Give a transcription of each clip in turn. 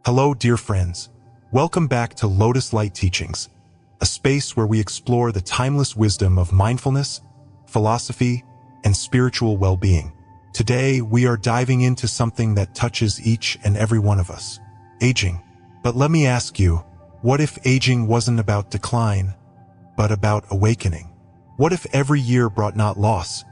Hello, dear friends. Welcome back to Lotus Light Teachings, a space where we explore the timeless wisdom of mindfulness, philosophy, and spiritual well-being. Today, we are diving into something that touches each and every one of us, aging. But let me ask you, what if aging wasn't about decline, but about awakening? What if every year brought not loss,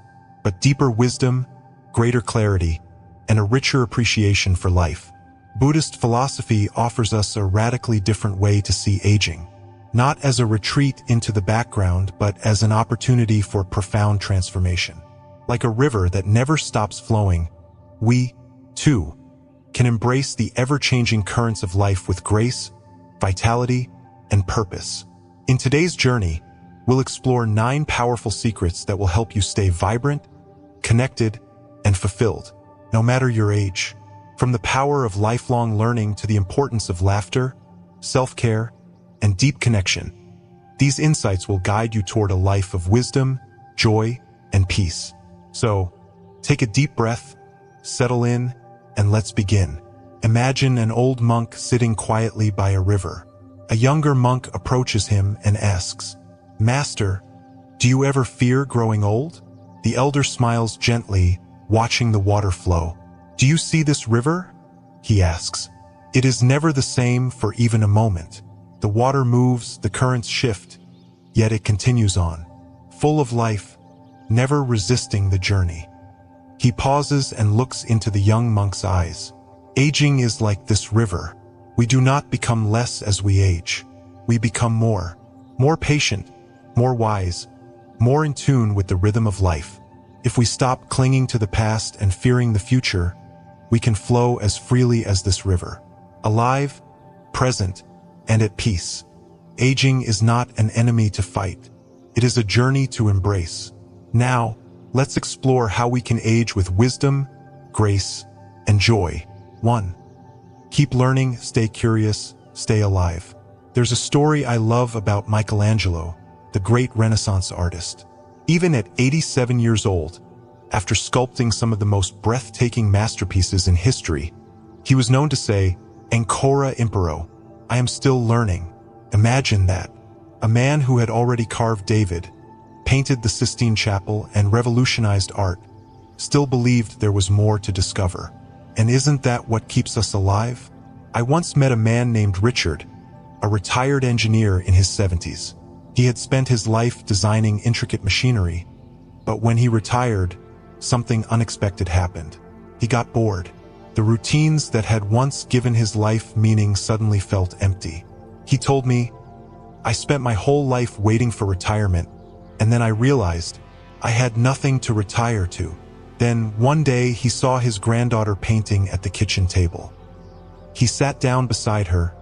but deeper wisdom, greater clarity, and a richer appreciation for life? Buddhist philosophy offers us a radically different way to see aging, not as a retreat into the background, but as an opportunity for profound transformation. Like a river that never stops flowing, we, too, can embrace the ever-changing currents of life with grace, vitality, and purpose. In today's journey, we'll explore 9 powerful secrets that will help you stay vibrant, connected, and fulfilled, no matter your age. From the power of lifelong learning to the importance of laughter, self-care, and deep connection, these insights will guide you toward a life of wisdom, joy, and peace. So, take a deep breath, settle in, and let's begin. Imagine an old monk sitting quietly by a river. A younger monk approaches him and asks, "Master, do you ever fear growing old?" The elder smiles gently, watching the water flow. "Do you see this river?" he asks. "It is never the same for even a moment. The water moves, the currents shift, yet it continues on, full of life, never resisting the journey." He pauses and looks into the young monk's eyes. Aging is like this river. We do not become less as we age. We become more patient, more wise, more in tune with the rhythm of life. If we stop clinging to the past and fearing the future, we can flow as freely as this river, alive, present, and at peace. Aging is not an enemy to fight. It is a journey to embrace. Now, let's explore how we can age with wisdom, grace, and joy. 1. Keep learning, stay curious, stay alive. There's a story I love about Michelangelo, the great Renaissance artist. Even at 87 years old, after sculpting some of the most breathtaking masterpieces in history, he was known to say, "Ancora imparo," I am still learning. Imagine that. A man who had already carved David, painted the Sistine Chapel, and revolutionized art, still believed there was more to discover. And isn't that what keeps us alive? I once met a man named Richard, a retired engineer in his 70s. He had spent his life designing intricate machinery, but when he retired, something unexpected happened. He got bored. The routines that had once given his life meaning suddenly felt empty. He told me, "I spent my whole life waiting for retirement, and then I realized I had nothing to retire to." Then, one day, he saw his granddaughter painting at the kitchen table. He sat down beside her,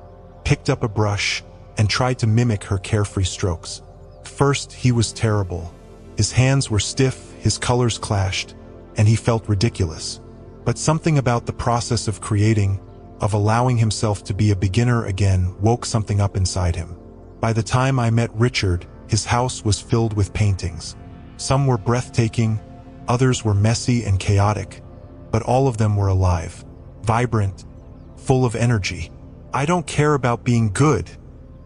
picked up a brush, and tried to mimic her carefree strokes. First, he was terrible. His hands were stiff, his colors clashed, and he felt ridiculous. But something about the process of creating, of allowing himself to be a beginner again, woke something up inside him. By the time I met Richard, his house was filled with paintings. Some were breathtaking, others were messy and chaotic, but all of them were alive, vibrant, full of energy. "I don't care about being good,"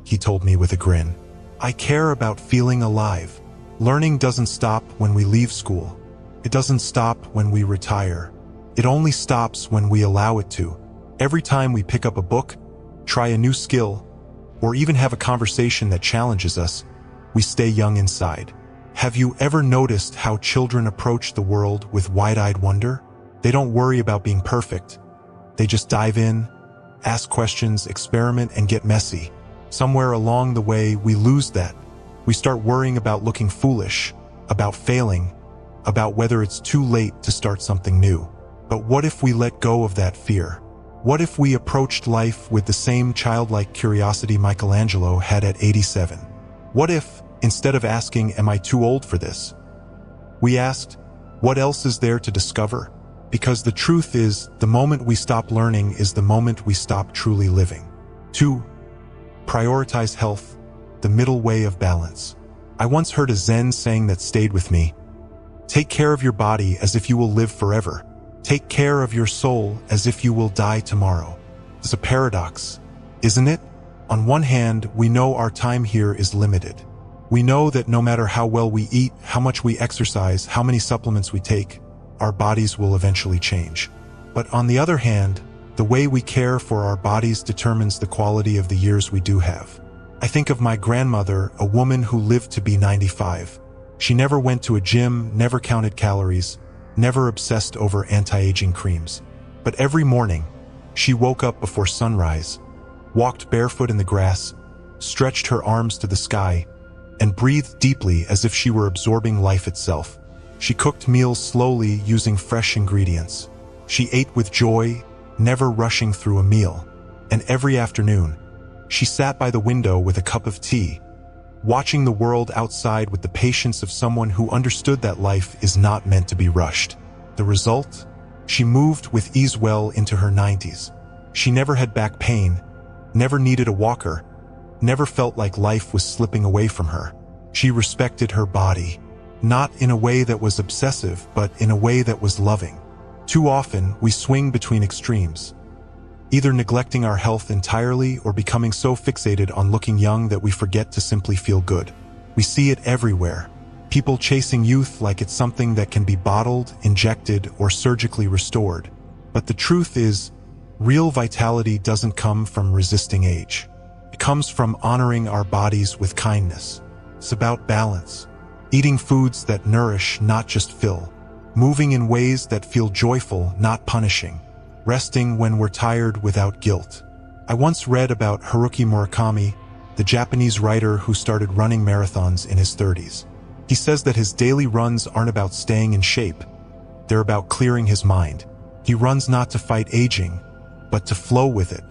he told me with a grin. "I care about feeling alive." Learning doesn't stop when we leave school. It doesn't stop when we retire. It only stops when we allow it to. Every time we pick up a book, try a new skill, or even have a conversation that challenges us, we stay young inside. Have you ever noticed how children approach the world with wide-eyed wonder? They don't worry about being perfect. They just dive in, ask questions, experiment, and get messy. Somewhere along the way, we lose that. We start worrying about looking foolish, about failing, about whether it's too late to start something new. But what if we let go of that fear? What if we approached life with the same childlike curiosity Michelangelo had at 87? What if, instead of asking, "Am I too old for this?" we asked, "What else is there to discover?" Because the truth is, the moment we stop learning is the moment we stop truly living. 2. Prioritize health, the middle way of balance. I once heard a Zen saying that stayed with me. Take care of your body as if you will live forever. Take care of your soul as if you will die tomorrow. It's a paradox, isn't it? On one hand, we know our time here is limited. We know that no matter how well we eat, how much we exercise, how many supplements we take, our bodies will eventually change. But on the other hand, the way we care for our bodies determines the quality of the years we do have. I think of my grandmother, a woman who lived to be 95. She never went to a gym, never counted calories, never obsessed over anti-aging creams. But every morning, she woke up before sunrise, walked barefoot in the grass, stretched her arms to the sky, and breathed deeply as if she were absorbing life itself. She cooked meals slowly using fresh ingredients. She ate with joy, never rushing through a meal. And every afternoon, she sat by the window with a cup of tea, watching the world outside with the patience of someone who understood that life is not meant to be rushed. The result? She moved with ease well into her 90s. She never had back pain, never needed a walker, never felt like life was slipping away from her. She respected her body, not in a way that was obsessive, but in a way that was loving. Too often, we swing between extremes, either neglecting our health entirely or becoming so fixated on looking young that we forget to simply feel good. We see it everywhere. People chasing youth like it's something that can be bottled, injected, or surgically restored. But the truth is, real vitality doesn't come from resisting age. It comes from honoring our bodies with kindness. It's about balance, eating foods that nourish, not just fill, moving in ways that feel joyful, not punishing, resting when we're tired without guilt. I once read about Haruki Murakami, the Japanese writer who started running marathons in his 30s. He says that his daily runs aren't about staying in shape. They're about clearing his mind. He runs not to fight aging, but to flow with it,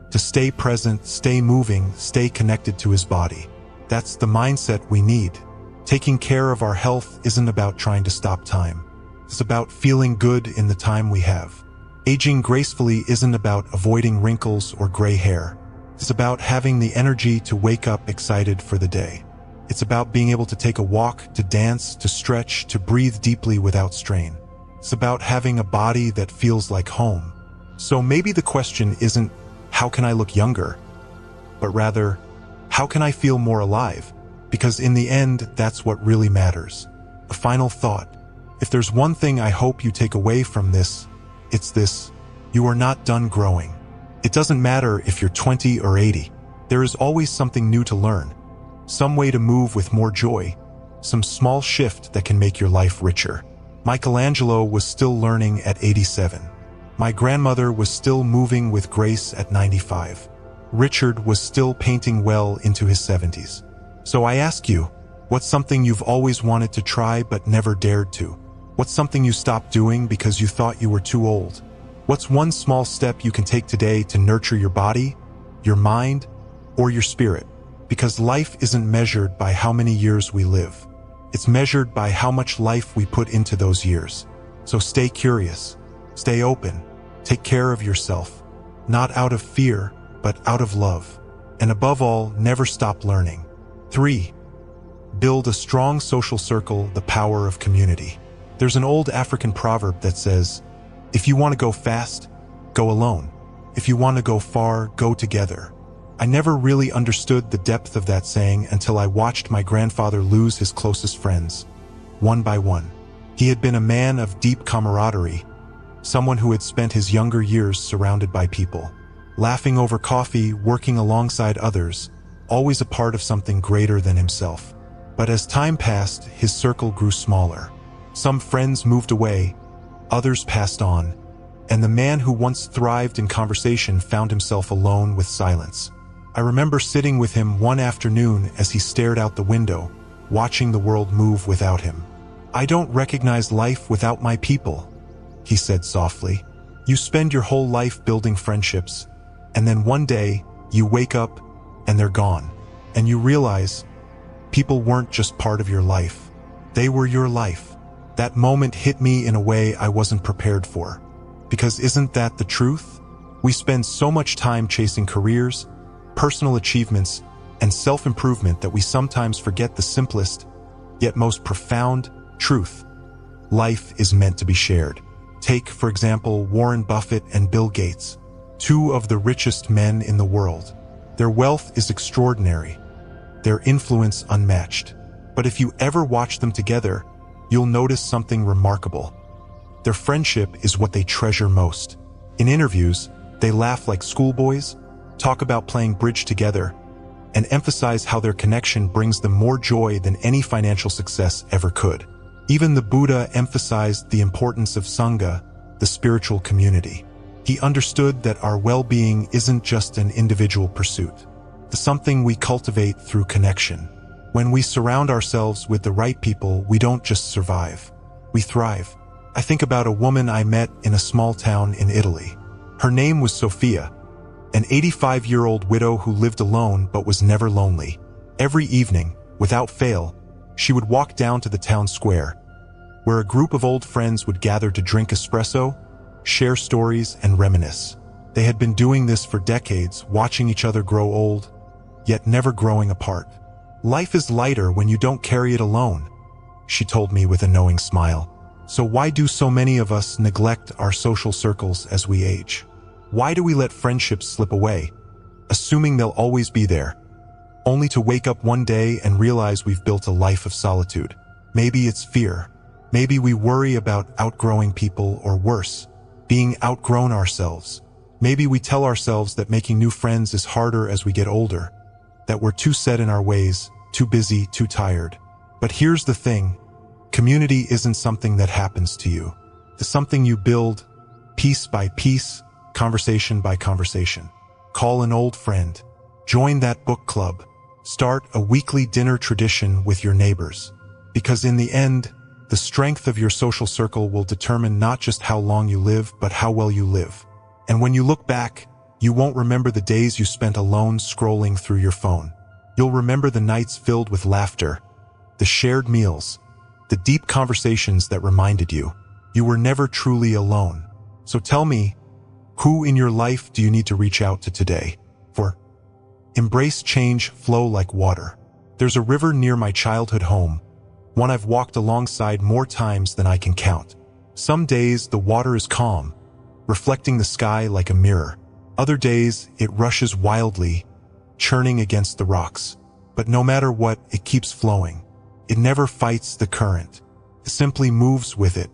to stay present, stay moving, stay connected to his body. That's the mindset we need. Taking care of our health isn't about trying to stop time. It's about feeling good in the time we have. Aging gracefully isn't about avoiding wrinkles or gray hair. It's about having the energy to wake up excited for the day. It's about being able to take a walk, to dance, to stretch, to breathe deeply without strain. It's about having a body that feels like home. So maybe the question isn't, how can I look younger? But rather, how can I feel more alive? Because in the end, that's what really matters. A final thought. If there's one thing I hope you take away from this, it's this: you are not done growing. It doesn't matter if you're 20 or 80. There is always something new to learn, some way to move with more joy, some small shift that can make your life richer. Michelangelo was still learning at 87. My grandmother was still moving with grace at 95. Richard was still painting well into his 70s. So I ask you, what's something you've always wanted to try but never dared to? What's something you stopped doing because you thought you were too old? What's one small step you can take today to nurture your body, your mind, or your spirit? Because life isn't measured by how many years we live. It's measured by how much life we put into those years. So stay curious, stay open, take care of yourself, not out of fear, but out of love. And above all, never stop learning. 3. Build a strong social circle, the power of community. There's an old African proverb that says, if you want to go fast, go alone. If you want to go far, go together. I never really understood the depth of that saying until I watched my grandfather lose his closest friends, one by one. He had been a man of deep camaraderie, someone who had spent his younger years surrounded by people, laughing over coffee, working alongside others, always a part of something greater than himself. But as time passed, his circle grew smaller. Some friends moved away, others passed on, and the man who once thrived in conversation found himself alone with silence. I remember sitting with him one afternoon as he stared out the window, watching the world move without him. I don't recognize life without my people, he said softly. You spend your whole life building friendships, and then one day, you wake up and they're gone. And you realize, people weren't just part of your life. They were your life. That moment hit me in a way I wasn't prepared for. Because isn't that the truth? We spend so much time chasing careers, personal achievements, and self-improvement that we sometimes forget the simplest, yet most profound, truth. Life is meant to be shared. Take, for example, Warren Buffett and Bill Gates. two of the richest men in the world. Their wealth is extraordinary, their influence unmatched. But if you ever watch them together, you'll notice something remarkable. Their friendship is what they treasure most. In interviews, they laugh like schoolboys, talk about playing bridge together, and emphasize how their connection brings them more joy than any financial success ever could. Even the Buddha emphasized the importance of Sangha, the spiritual community. He understood that our well-being isn't just an individual pursuit. It's something we cultivate through connection. When we surround ourselves with the right people, we don't just survive, we thrive. I think about a woman I met in a small town in Italy. Her name was Sophia, an 85-year-old widow who lived alone but was never lonely. Every evening, without fail, she would walk down to the town square, where a group of old friends would gather to drink espresso, share stories, and reminisce. They had been doing this for decades, watching each other grow old, yet never growing apart. Life is lighter when you don't carry it alone, she told me with a knowing smile. So why do so many of us neglect our social circles as we age? Why do we let friendships slip away, assuming they'll always be there, only to wake up one day and realize we've built a life of solitude? Maybe it's fear. Maybe we worry about outgrowing people, or worse, being outgrown ourselves. Maybe we tell ourselves that making new friends is harder as we get older, that we're too set in our ways, too busy, too tired. But here's the thing. Community isn't something that happens to you. It's something you build, piece by piece, conversation by conversation. Call an old friend. Join that book club. Start a weekly dinner tradition with your neighbors. Because in the end, the strength of your social circle will determine not just how long you live, but how well you live. And when you look back, you won't remember the days you spent alone scrolling through your phone. You'll remember the nights filled with laughter, the shared meals, the deep conversations that reminded you were never truly alone. So tell me, who in your life do you need to reach out to today? For embrace change, flow like water. There's a river near my childhood home, one I've walked alongside more times than I can count. Some days the water is calm, reflecting the sky like a mirror. Other days it rushes wildly, churning against the rocks. But no matter what, it keeps flowing. It never fights the current. It simply moves with it.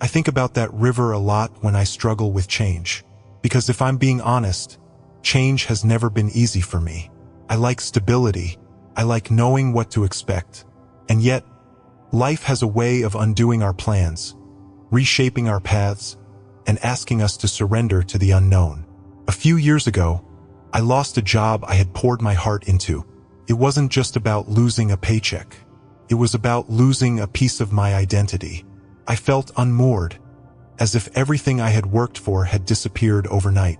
I think about that river a lot when I struggle with change. Because if I'm being honest, change has never been easy for me. I like stability. I like knowing what to expect. And yet, life has a way of undoing our plans, reshaping our paths, and asking us to surrender to the unknown. A few years ago, I lost a job I had poured my heart into. It wasn't just about losing a paycheck. It was about losing a piece of my identity. I felt unmoored, as if everything I had worked for had disappeared overnight.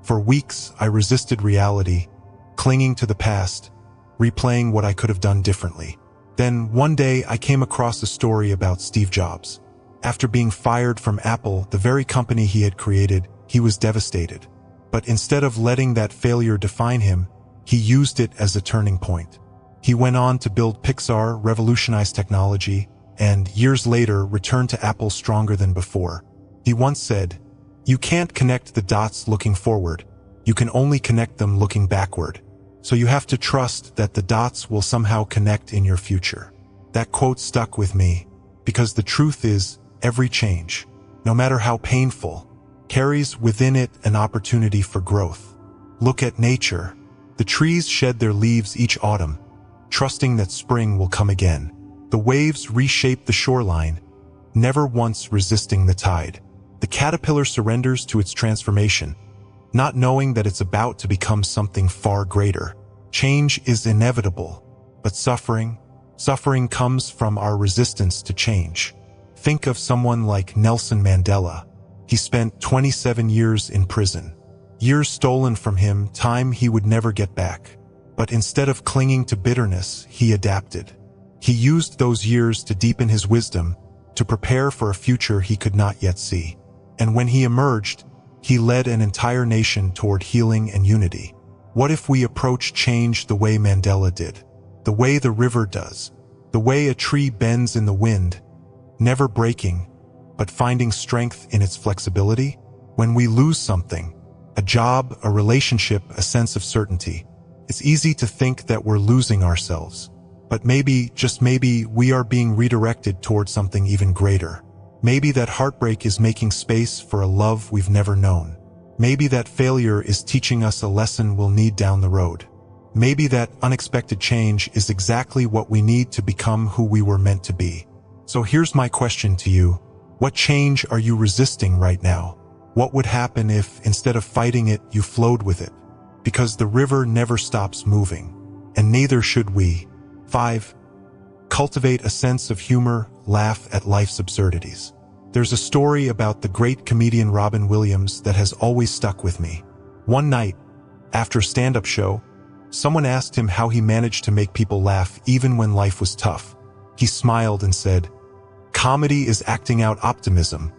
For weeks, I resisted reality, clinging to the past, replaying what I could have done differently. Then, one day, I came across a story about Steve Jobs. After being fired from Apple, the very company he had created, he was devastated. But instead of letting that failure define him, he used it as a turning point. He went on to build Pixar, revolutionize technology, and years later returned to Apple stronger than before. He once said, "You can't connect the dots looking forward. You can only connect them looking backward. So you have to trust that the dots will somehow connect in your future." That quote stuck with me, because the truth is, every change, no matter how painful, carries within it an opportunity for growth. Look at nature. The trees shed their leaves each autumn, trusting that spring will come again. The waves reshape the shoreline, never once resisting the tide. The caterpillar surrenders to its transformation, not knowing that it's about to become something far greater. Change is inevitable, but suffering comes from our resistance to change. Think of someone like Nelson Mandela. He spent 27 years in prison. Years stolen from him, time he would never get back. But instead of clinging to bitterness, he adapted. He used those years to deepen his wisdom, to prepare for a future he could not yet see. And when he emerged, he led an entire nation toward healing and unity. What if we approach change the way Mandela did? The way the river does. The way a tree bends in the wind, never breaking, but finding strength in its flexibility? When we lose something, A job, a relationship, a sense of certainty. It's easy to think that we're losing ourselves. But maybe, just maybe, we are being redirected toward something even greater. Maybe that heartbreak is making space for a love we've never known. Maybe that failure is teaching us a lesson we'll need down the road. Maybe that unexpected change is exactly what we need to become who we were meant to be. So here's my question to you. What change are you resisting right now? What would happen if, instead of fighting it, you flowed with it? Because the river never stops moving, and neither should we. 5. Cultivate a sense of humor, laugh at life's absurdities. There's a story about the great comedian Robin Williams that has always stuck with me. One night, after a stand-up show, someone asked him how he managed to make people laugh even when life was tough. He smiled and said, "Comedy is acting out optimism."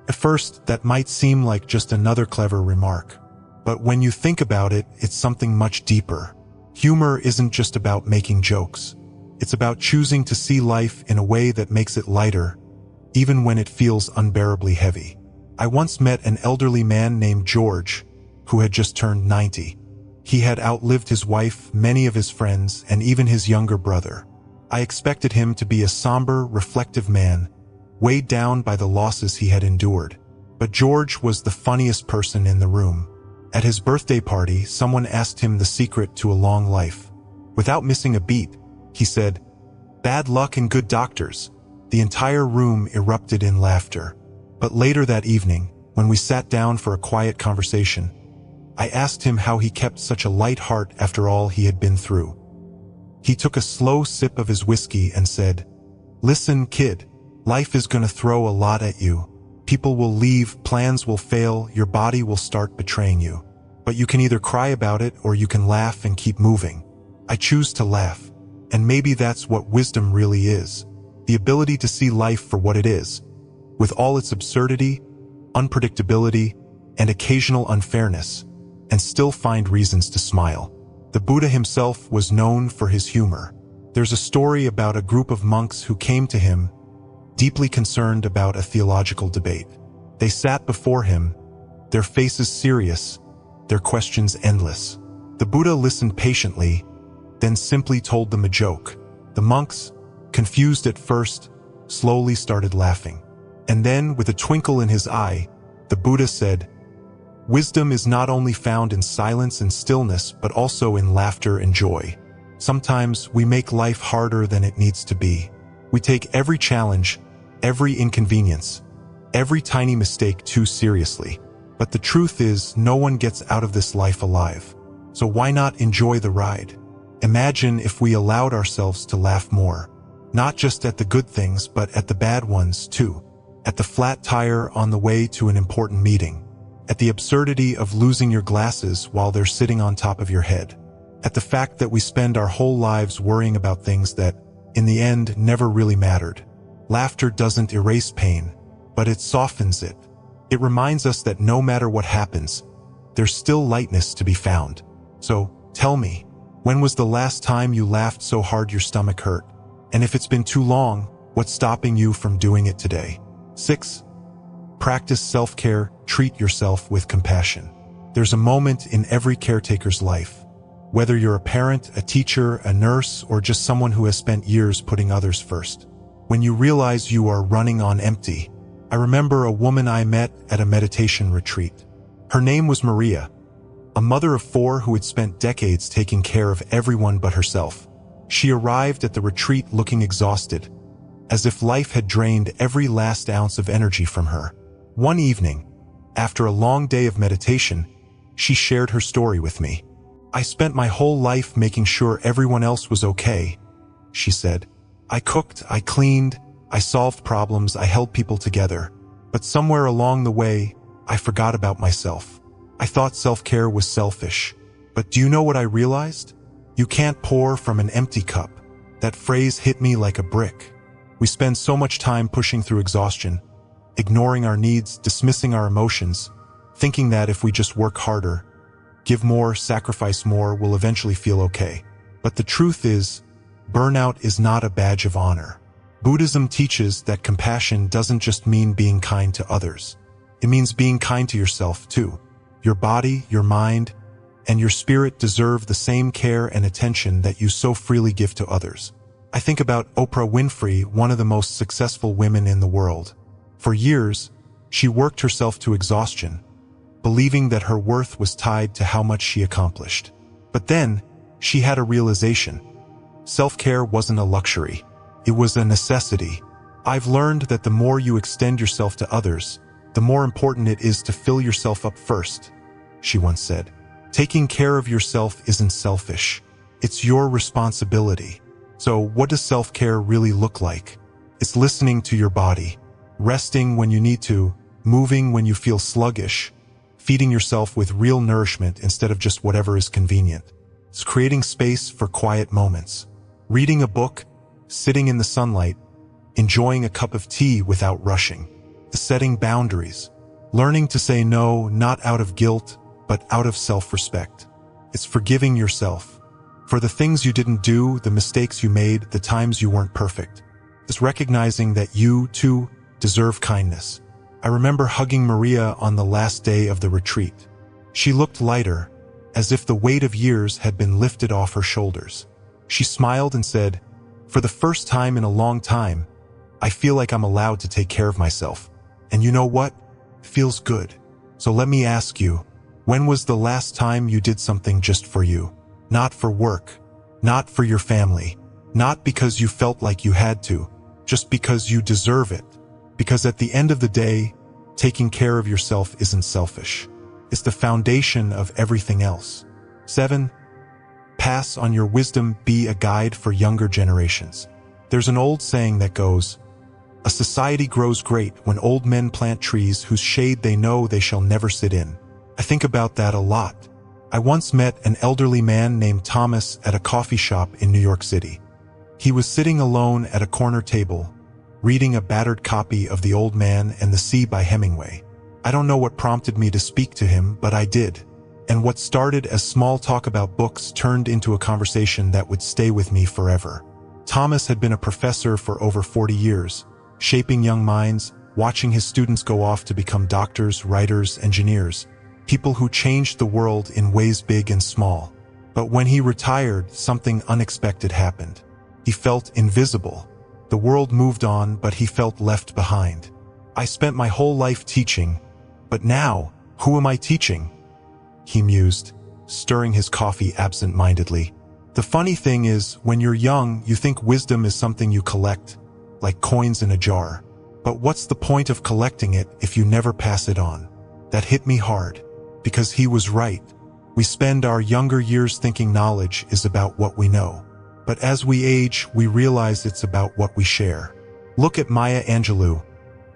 At first, that might seem like just another clever remark. But when you think about it, it's something much deeper. Humor isn't just about making jokes. It's about choosing to see life in a way that makes it lighter, even when it feels unbearably heavy. I once met an elderly man named George, who had just turned 90. He had outlived his wife, many of his friends, and even his younger brother. I expected him to be a somber, reflective man, weighed down by the losses he had endured. But George was the funniest person in the room. At his birthday party, someone asked him the secret to a long life. Without missing a beat, he said, "Bad luck and good doctors." The entire room erupted in laughter. But later that evening, when we sat down for a quiet conversation, I asked him how he kept such a light heart after all he had been through. He took a slow sip of his whiskey and said, "Listen, kid, life is gonna throw a lot at you. People will leave, plans will fail, your body will start betraying you. But you can either cry about it or you can laugh and keep moving. I choose to laugh. And maybe that's what wisdom really is. The ability to see life for what it is, with all its absurdity, unpredictability, and occasional unfairness, and still find reasons to smile." The Buddha himself was known for his humor. There's a story about a group of monks who came to him, deeply concerned about a theological debate. They sat before him, their faces serious, their questions endless. The Buddha listened patiently, then simply told them a joke. The monks, confused at first, slowly started laughing. And then, with a twinkle in his eye, the Buddha said, "Wisdom is not only found in silence and stillness, but also in laughter and joy. Sometimes we make life harder than it needs to be. We take every challenge, every inconvenience, every tiny mistake too seriously. But the truth is, no one gets out of this life alive. So why not enjoy the ride? Imagine if we allowed ourselves to laugh more. Not just at the good things, but at the bad ones too. At the flat tire on the way to an important meeting. At the absurdity of losing your glasses while they're sitting on top of your head. At the fact that we spend our whole lives worrying about things that, in the end, never really mattered. Laughter doesn't erase pain, but it softens it. It reminds us that no matter what happens, there's still lightness to be found. So, tell me, when was the last time you laughed so hard your stomach hurt? And if it's been too long, what's stopping you from doing it today? 6. Practice self-care, treat yourself with compassion. There's a moment in every caretaker's life. Whether you're a parent, a teacher, a nurse, or just someone who has spent years putting others first. When you realize you are running on empty. I remember a woman I met at a meditation retreat. Her name was Maria, a mother of 4 who had spent decades taking care of everyone but herself. She arrived at the retreat looking exhausted, as if life had drained every last ounce of energy from her. One evening, after a long day of meditation, she shared her story with me. "I spent my whole life making sure everyone else was okay," she said. "I cooked, I cleaned, I solved problems, I held people together. But somewhere along the way, I forgot about myself. I thought self-care was selfish. But do you know what I realized? You can't pour from an empty cup." That phrase hit me like a brick. We spend so much time pushing through exhaustion, ignoring our needs, dismissing our emotions, thinking that if we just work harder, give more, sacrifice more, we'll eventually feel okay. But the truth is, burnout is not a badge of honor. Buddhism teaches that compassion doesn't just mean being kind to others. It means being kind to yourself too. Your body, your mind, and your spirit deserve the same care and attention that you so freely give to others. I think about Oprah Winfrey, one of the most successful women in the world. For years, she worked herself to exhaustion, believing that her worth was tied to how much she accomplished. But then, she had a realization. Self-care wasn't a luxury. It was a necessity. I've learned that the more you extend yourself to others, the more important it is to fill yourself up first, she once said. Taking care of yourself isn't selfish. It's your responsibility. So what does self-care really look like? It's listening to your body, resting when you need to, moving when you feel sluggish, feeding yourself with real nourishment instead of just whatever is convenient. It's creating space for quiet moments, reading a book, sitting in the sunlight, enjoying a cup of tea without rushing. It's setting boundaries, learning to say no, not out of guilt, but out of self-respect. It's forgiving yourself for the things you didn't do, the mistakes you made, the times you weren't perfect. It's recognizing that you, too, deserve kindness. I remember hugging Maria on the last day of the retreat. She looked lighter, as if the weight of years had been lifted off her shoulders. She smiled and said, "For the first time in a long time, I feel like I'm allowed to take care of myself. And you know what? It feels good. So let me ask you, when was the last time you did something just for you? Not for work, not for your family, not because you felt like you had to, just because you deserve it. Because at the end of the day, taking care of yourself isn't selfish. It's the foundation of everything else." 7. Pass on your wisdom. Be a guide for younger generations. There's an old saying that goes, "A society grows great when old men plant trees whose shade they know they shall never sit in." I think about that a lot. I once met an elderly man named Thomas at a coffee shop in New York City. He was sitting alone at a corner table, reading a battered copy of The Old Man and the Sea by Hemingway. I don't know what prompted me to speak to him, but I did. And what started as small talk about books turned into a conversation that would stay with me forever. Thomas had been a professor for over 40 years, shaping young minds, watching his students go off to become doctors, writers, engineers, people who changed the world in ways big and small. But when he retired, something unexpected happened. He felt invisible. The world moved on, but he felt left behind. "I spent my whole life teaching, but now, who am I teaching?" he mused, stirring his coffee absent-mindedly. The funny thing is, when you're young, you think wisdom is something you collect, like coins in a jar. But what's the point of collecting it if you never pass it on? That hit me hard, because he was right. We spend our younger years thinking knowledge is about what we know. But as we age, we realize it's about what we share. Look at Maya Angelou,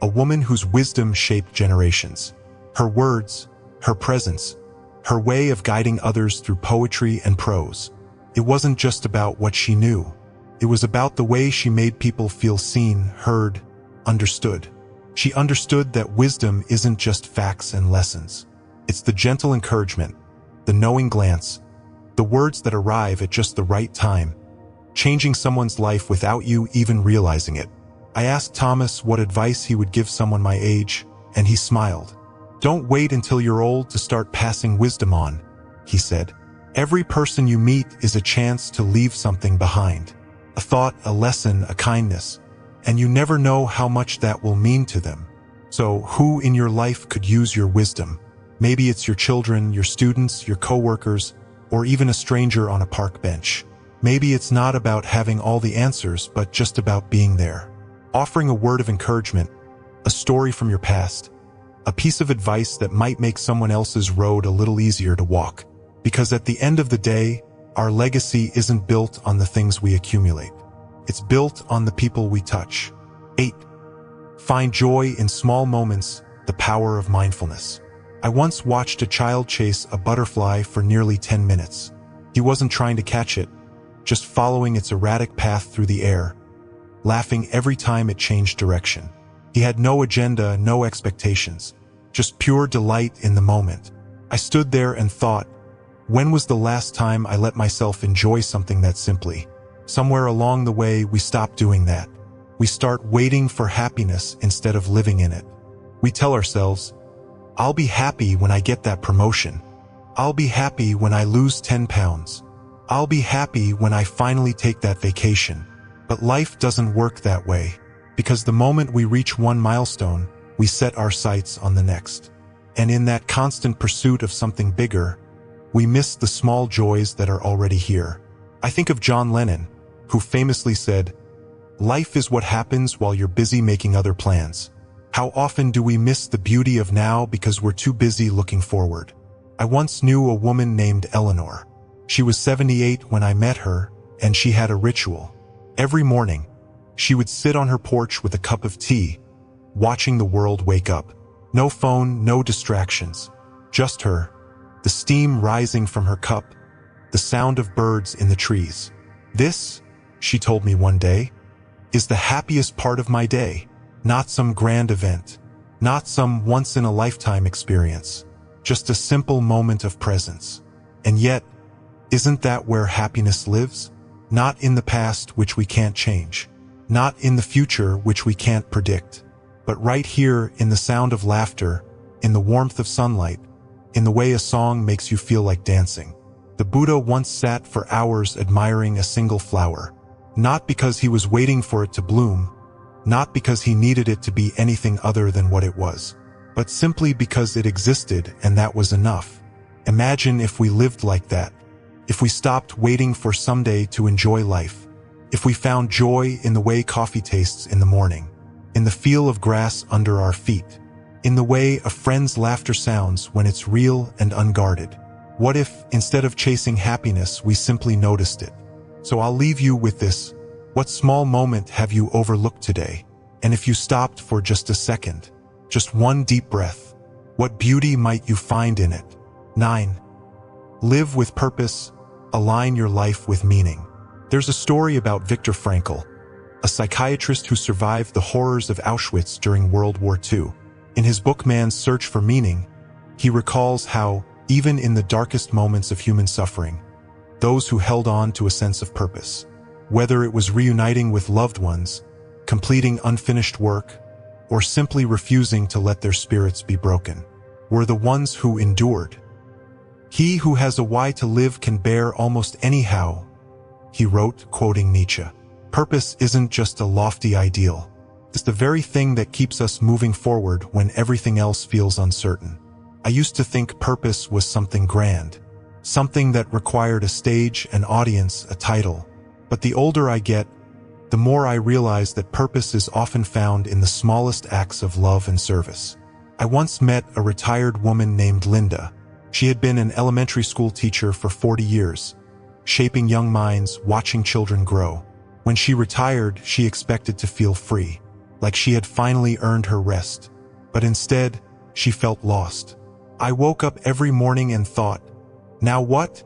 a woman whose wisdom shaped generations. Her words, her presence, her way of guiding others through poetry and prose. It wasn't just about what she knew. It was about the way she made people feel seen, heard, understood. She understood that wisdom isn't just facts and lessons. It's the gentle encouragement, the knowing glance, the words that arrive at just the right time, changing someone's life without you even realizing it. I asked Thomas what advice he would give someone my age, and he smiled. "Don't wait until you're old to start passing wisdom on," he said. "Every person you meet is a chance to leave something behind. A thought, a lesson, a kindness. And you never know how much that will mean to them. So who in your life could use your wisdom? Maybe it's your children, your students, your coworkers, or even a stranger on a park bench. Maybe it's not about having all the answers, but just about being there. Offering a word of encouragement, a story from your past, a piece of advice that might make someone else's road a little easier to walk. Because at the end of the day, our legacy isn't built on the things we accumulate. It's built on the people we touch. 8. Find joy in small moments, the power of mindfulness. I once watched a child chase a butterfly for nearly 10 minutes. He wasn't trying to catch it, just following its erratic path through the air, laughing every time it changed direction. He had no agenda, no expectations, just pure delight in the moment. I stood there and thought, when was the last time I let myself enjoy something that simply? Somewhere along the way, we stop doing that. We start waiting for happiness instead of living in it. We tell ourselves, I'll be happy when I get that promotion. I'll be happy when I lose 10 pounds. I'll be happy when I finally take that vacation. But life doesn't work that way, because the moment we reach one milestone, we set our sights on the next. And in that constant pursuit of something bigger, we miss the small joys that are already here. I think of John Lennon, who famously said, "Life is what happens while you're busy making other plans." How often do we miss the beauty of now because we're too busy looking forward? I once knew a woman named Eleanor. She was 78 when I met her, and she had a ritual. Every morning, she would sit on her porch with a cup of tea, watching the world wake up. No phone, no distractions. Just her, the steam rising from her cup, the sound of birds in the trees. "This," she told me one day, "is the happiest part of my day. Not some grand event, not some once-in-a-lifetime experience, just a simple moment of presence." And yet, isn't that where happiness lives? Not in the past, which we can't change. Not in the future, which we can't predict. But right here, in the sound of laughter, in the warmth of sunlight, in the way a song makes you feel like dancing. The Buddha once sat for hours admiring a single flower. Not because he was waiting for it to bloom, not because he needed it to be anything other than what it was, but simply because it existed, and that was enough. Imagine if we lived like that. If we stopped waiting for someday to enjoy life. If we found joy in the way coffee tastes in the morning, in the feel of grass under our feet, in the way a friend's laughter sounds when it's real and unguarded. What if, instead of chasing happiness, we simply noticed it? So I'll leave you with this. What small moment have you overlooked today? And if you stopped for just a second, just one deep breath, what beauty might you find in it? 9. Live with purpose. Align your life with meaning. There's a story about Viktor Frankl, a psychiatrist who survived the horrors of Auschwitz during World War II. In his book Man's Search for Meaning, he recalls how, even in the darkest moments of human suffering, those who held on to a sense of purpose, whether it was reuniting with loved ones, completing unfinished work, or simply refusing to let their spirits be broken, were the ones who endured. "He who has a why to live can bear almost anyhow," he wrote, quoting Nietzsche. Purpose isn't just a lofty ideal. It's the very thing that keeps us moving forward when everything else feels uncertain. I used to think purpose was something grand, something that required a stage, an audience, a title. But the older I get, the more I realize that purpose is often found in the smallest acts of love and service. I once met a retired woman named Linda. She had been an elementary school teacher for 40 years, shaping young minds, watching children grow. When she retired, she expected to feel free, like she had finally earned her rest. But instead, she felt lost. "I woke up every morning and thought, 'Now what?'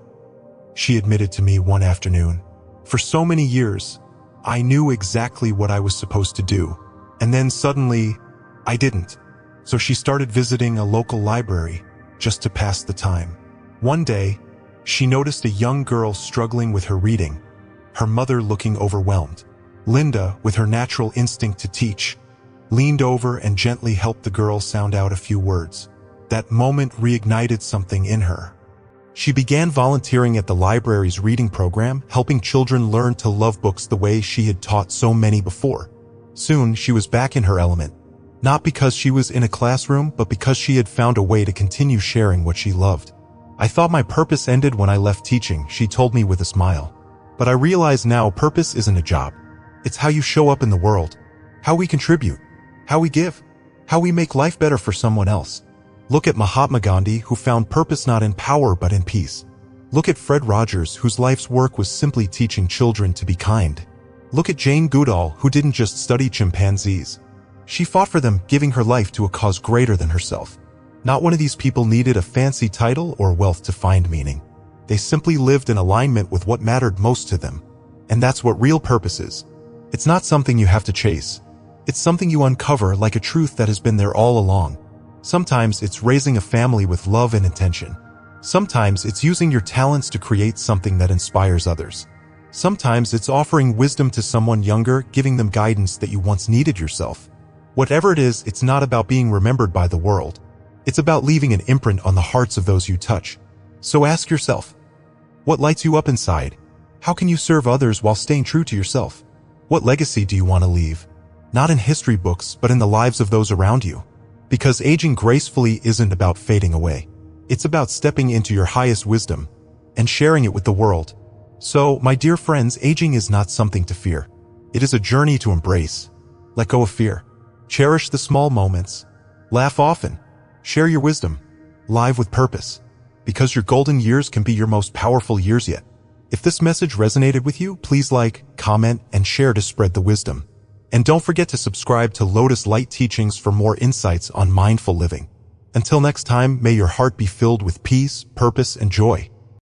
she admitted to me one afternoon. For so many years, I knew exactly what I was supposed to do, and then suddenly, I didn't." So she started visiting a local library, just to pass the time. One day, she noticed a young girl struggling with her reading, her mother looking overwhelmed. Linda, with her natural instinct to teach, leaned over and gently helped the girl sound out a few words. That moment reignited something in her. She began volunteering at the library's reading program, helping children learn to love books the way she had taught so many before. Soon, she was back in her element, not because she was in a classroom, but because she had found a way to continue sharing what she loved. "I thought my purpose ended when I left teaching," she told me with a smile. "But I realize now purpose isn't a job. It's how you show up in the world, how we contribute, how we give, how we make life better for someone else." Look at Mahatma Gandhi, who found purpose not in power but in peace. Look at Fred Rogers, whose life's work was simply teaching children to be kind. Look at Jane Goodall, who didn't just study chimpanzees. She fought for them, giving her life to a cause greater than herself. Not one of these people needed a fancy title or wealth to find meaning. They simply lived in alignment with what mattered most to them. And that's what real purpose is. It's not something you have to chase. It's something you uncover, like a truth that has been there all along. Sometimes it's raising a family with love and intention. Sometimes it's using your talents to create something that inspires others. Sometimes it's offering wisdom to someone younger, giving them guidance that you once needed yourself. Whatever it is, it's not about being remembered by the world. It's about leaving an imprint on the hearts of those you touch. So ask yourself, what lights you up inside? How can you serve others while staying true to yourself? What legacy do you want to leave? Not in history books, but in the lives of those around you. Because aging gracefully isn't about fading away. It's about stepping into your highest wisdom and sharing it with the world. So, my dear friends, aging is not something to fear. It is a journey to embrace. Let go of fear. Cherish the small moments. Laugh often. Share your wisdom. Live with purpose. Because your golden years can be your most powerful years yet. If this message resonated with you, please like, comment, and share to spread the wisdom. And don't forget to subscribe to Lotus Light Teachings for more insights on mindful living. Until next time, may your heart be filled with peace, purpose, and joy.